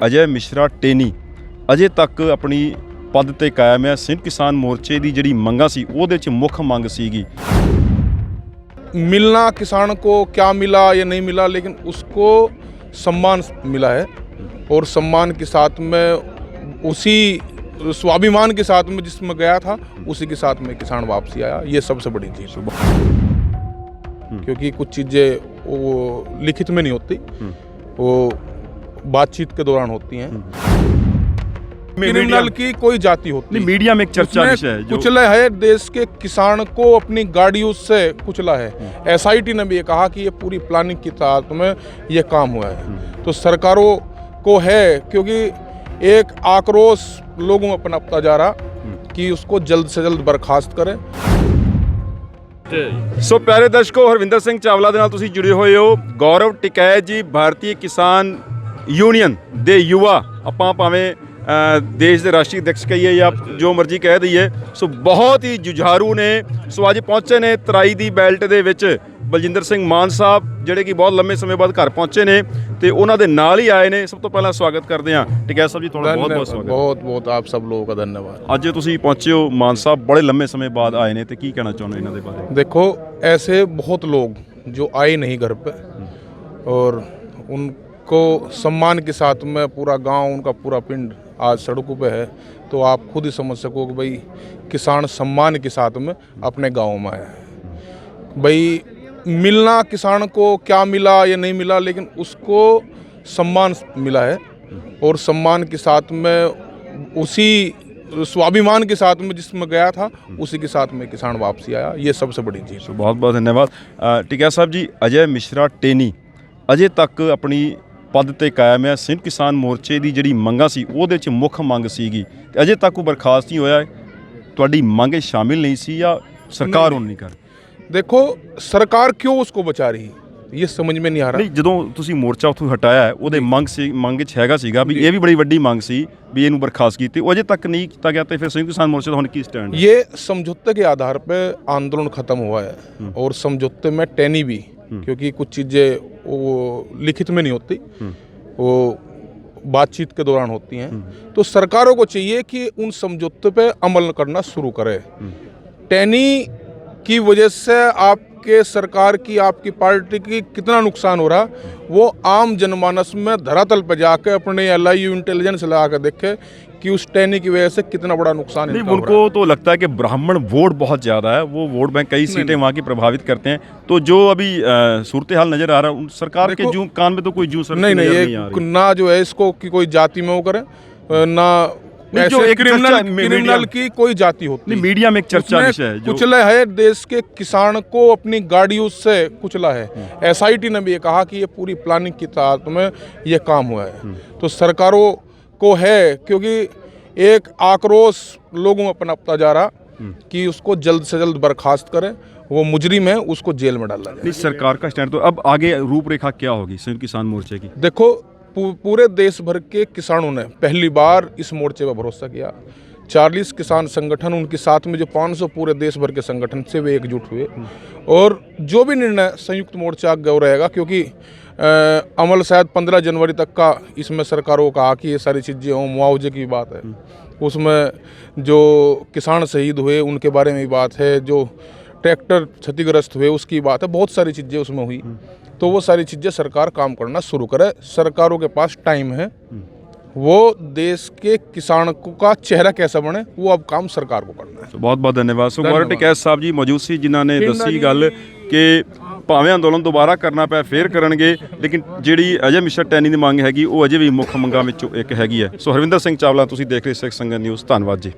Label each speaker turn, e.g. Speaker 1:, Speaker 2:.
Speaker 1: ਅਜੇ ਮਿਸ਼ਰਾ ਟੇਨੀ ਅਜੇ ਤੱਕ ਆਪਣੀ ਪਦ ਤੇ ਕਾਇਮ ਹੈ। ਸਿੰਧ ਕਿਸਾਨ ਮੋਰਚੇ ਦੀ ਜਿਹੜੀ ਮੰਗਾਂ ਸੀ ਉਹਦੇ 'ਚ ਮੁੱਖ ਮੰਗ ਸੀਗੀ
Speaker 2: मिलना किसान को क्या मिला या नहीं मिला, लेकिन उसको सम्मान मिला है और सम्मान के साथ में उसी स्वाभिमान के साथ में जिसमें गया था उसी के साथ में किसान वापसी आया। ये सबसे बड़ी चीज़, क्योंकि कुछ चीज़ें वो लिखित में नहीं होती, वो बातचीत के दौरान होती हैं। क्रिमिनल की कोई जाति होती
Speaker 1: नहीं, मीडिया में एक चर्चा विषय है
Speaker 2: कुचला है देश के किसान को, अपनी गाड़ियों से कुचला है। एसआईटी ने भी ये कहा कि ये पूरी प्लानिंग की तहत में ये काम हुआ है। तो सरकारों को है, क्योंकि एक आक्रोश लोगों में पनपता जा रहा कि उसको जल्द से जल्द बर्खास्त करें।
Speaker 1: ਸੋ ਪਿਆਰੇ ਦਰਸ਼ਕੋ, ਹਰਵਿੰਦਰ ਸਿੰਘ ਚਾਵਲਾ ਦੇ ਨਾਲ ਤੁਸੀਂ ਜੁੜੇ ਹੋਏ ਹੋ। ਗੌਰਵ ਟਿਕੈਤ ਜੀ ਭਾਰਤੀ ਕਿਸਾਨ ਯੂਨੀਅਨ ਦੇ ਯੁਵਾ, ਆਪਾਂ ਭਾਵੇਂ ਦੇਸ਼ ਦੇ ਰਾਸ਼ਟਰੀ ਅਧਿਕਸ਼ ਕਹੀਏ ਜਾਂ ਜੋ ਮਰਜ਼ੀ ਕਹਿ ਦਈਏ, ਸੋ ਬਹੁਤ ਹੀ ਜੁਝਾਰੂ ਨੇ। ਸੋ ਅੱਜ ਪਹੁੰਚੇ ਨੇ ਤਰਾਈ ਦੀ ਬੈਲਟ ਦੇ ਵਿੱਚ ਬਲਜਿੰਦਰ ਸਿੰਘ ਮਾਨ ਸਾਹਿਬ, ਜਿਹੜੇ ਕਿ ਬਹੁਤ ਲੰਮੇ ਸਮੇਂ ਬਾਅਦ ਘਰ ਪਹੁੰਚੇ ਨੇ ਤੇ ਉਹਨਾਂ ਦੇ ਨਾਲ ਹੀ ਆਏ ਨੇ। ਸਭ ਤੋਂ ਪਹਿਲਾਂ ਸਵਾਗਤ ਕਰਦੇ ਹਾਂ ਟਿਕੈਤ ਸਾਹਿਬ ਜੀ, ਤੁਹਾਡਾ ਬਹੁਤ ਬਹੁਤ ਸਵਾਗਤ।
Speaker 2: ਬਹੁਤ ਬਹੁਤ ਆਪ ਸਭ ਲੋਗों का धन्यवाद।
Speaker 1: ਅੱਜ ਤੁਸੀਂ ਪਹੁੰਚੇ ਹੋ, ਮਾਨ ਸਾਹਿਬ ਬੜੇ ਲੰਮੇ ਸਮੇਂ ਬਾਅਦ ਆਏ ਨੇ ਤੇ ਕੀ ਕਹਿਣਾ ਚਾਹੁੰਦੇ ਇਹਨਾਂ ਦੇ ਬਾਰੇ?
Speaker 2: देखो, ऐसे बहुत लोग जो आए नहीं घर पे और उनको सम्मान के साथ में पूरा गांव, उनका पूरा पिंड आज सड़कों पे है, तो आप खुद ही समझ सको कि भाई किसान सम्मान के साथ में अपने गांव में आया है। भाई मिलना किसान को क्या मिला या नहीं मिला, लेकिन उसको सम्मान मिला है और सम्मान के साथ में उसी स्वाभिमान के साथ में जिसमें गया था उसी के साथ में किसान वापसी आया। ये सबसे बड़ी चीज़।
Speaker 1: बहुत बहुत धन्यवाद टिकैत साहब जी। अजय मिश्रा ਟੇਨੀ ਅਜੇ ਤੱਕ ਆਪਣੀ ਪਦ ਤੇ ਕਾਇਮ ਹੈ। ਸਿੰਧ ਕਿਸਾਨ ਮੋਰਚੇ ਦੀ ਜਿਹੜੀ ਮੰਗਾਂ ਸੀ ਉਹਦੇ 'ਚ ਮੁੱਖ ਮੰਗ ਸੀਗੀ ਤੇ ਅਜੇ ਤੱਕ ਉਹ ਬਰਖਾਸਤ ਨਹੀਂ ਹੋਇਆ। ਤੁਹਾਡੀ ਮੰਗ ਸ਼ਾमिल नहीं सी या सरकार ਹੁਣ ਨਹੀਂ ਕਰ?
Speaker 2: देखो, सरकार क्यों उसको बचा रही, ये समझ में नहीं आ रहा।
Speaker 1: ਨਹੀਂ, ਜਦੋਂ ਤੁਸੀਂ ਮੋਰਚਾ ਉੱਥੋਂ ਹਟਾਇਆ ਹੈ, ਉਹਦੇ ਮੰਗ 'ਚ ਹੈਗਾ ਸੀਗਾ ਵੀ ਇਹ ਵੀ ਬੜੀ ਵੱਡੀ ਮੰਗ ਸੀ ਵੀ ਇਹਨੂੰ ਬਰਖਾਸਤ ਕੀਤੀ, ਉਹ ਅਜੇ ਤੱਕ ਨਹੀਂ ਕੀਤਾ ਗਿਆ। ਤੇ ਫਿਰ ਸੰयुक्त किसान मोर्चे ਦਾ ਹੁਣ ਕੀ ਸਟੈਂਡ?
Speaker 2: ये समझौते के आधार पे आंदोलन खत्म हुआ है और समझौते में टैनी भी, क्योंकि कुछ चीज़ें वो लिखित में नहीं होती, वो बातचीत के दौरान होती हैं। तो सरकारों को चाहिए कि उन समझौते पे अमल करना शुरू करे। टैनी की वजह से आपके सरकार की, आपकी पार्टी की कितना नुकसान हो रहा, वो आम जनमानस में धरातल पर जाकर अपने LIU इंटेलिजेंस लगा कर देखे कि उस टैनी की वजह से कितना बड़ा नुकसान है।
Speaker 1: उनको तो लगता है कि ब्राह्मण वोट बहुत ज़्यादा है, वो वोट बैंक कई सीटें वहाँ की प्रभावित करते हैं। तो जो अभी सूरत हाल नज़र आ रहा है, सरकार के जूं कान में तो कोई जूं सर
Speaker 2: नहीं, ये ना जो है इसको कि कोई जाति में वो करे, ना
Speaker 1: जो एक
Speaker 2: क्रिमिनल की कोई जाति होती।
Speaker 1: नहीं, मीडिया में एक चर्चा विषय है
Speaker 2: कुचला है देश के किसान को, अपनी गाड़ियों से कुचला है। एसआईटी ने भी ये कहा कि ये पूरी प्लानिंग की तहत में ये काम हुआ है। तो सरकारों को है, क्योंकि एक आक्रोश लोगों में पनपता जा रहा कि उसको जल्द से जल्द बर्खास्त करें, वो मुजरिम है, उसको जेल में डाला जाए।
Speaker 1: सरकार का स्टैंड तो अब आगे रूपरेखा क्या होगी संयुक्त किसान मोर्चे की?
Speaker 2: देखो, पूरे देश भर के किसानों ने पहली बार इस मोर्चे पर भरोसा किया। 40 किसान संगठन, उनके साथ में जो 500 पूरे देश भर के संगठन से वे एकजुट हुए और जो भी निर्णय संयुक्त मोर्चा गौ रहेगा, क्योंकि अमल शायद 15 जनवरी तक का इसमें सरकारों को कहा कि ये सारी चीज़ें हों। मुआवजे की बात है, उसमें जो किसान शहीद हुए उनके बारे में भी बात है, जो ट्रैक्टर क्षतिग्रस्त हुए उसकी बात है, बहुत सारी चीज़ें उसमें हुई। तो वो सारी चीज़ें सरकार काम करना शुरू करे। सरकारों के पास टाइम है, वो देश के किसान का चेहरा कैसा बने, वो अब काम सरकार को करना है।
Speaker 1: बहुत बहुत धन्यवाद। सो गौरव ਟਿਕੈਤ ਸਾਹਿਬ ਜੀ ਮੌਜੂਦ ਸੀ, ਜਿਨ੍ਹਾਂ ਨੇ ਦੱਸੀ ਗੱਲ ਕਿ ਭਾਵੇਂ ਅੰਦੋਲਨ ਦੁਬਾਰਾ ਕਰਨਾ ਪਿਆ ਫੇਰ ਕਰਨਗੇ, ਲੇਕਿਨ ਜਿਹੜੀ ਅਜੇ ਮਿਸ਼ਰਾ ਟੈਨੀ ਦੀ ਮੰਗ ਹੈਗੀ ਉਹ ਅਜੇ ਵੀ ਮੁੱਖ ਮੰਗਾਂ ਵਿੱਚੋਂ ਇੱਕ ਹੈਗੀ ਹੈ। ਸੋ ਹਰਵਿੰਦਰ ਸਿੰਘ ਚਾਵਲਾ, ਤੁਸੀਂ ਦੇਖ ਰਹੇ ਸਿੱਖ ਸੰਗਤ ਨਿਊਜ਼। ਧੰਨਵਾਦ ਜੀ।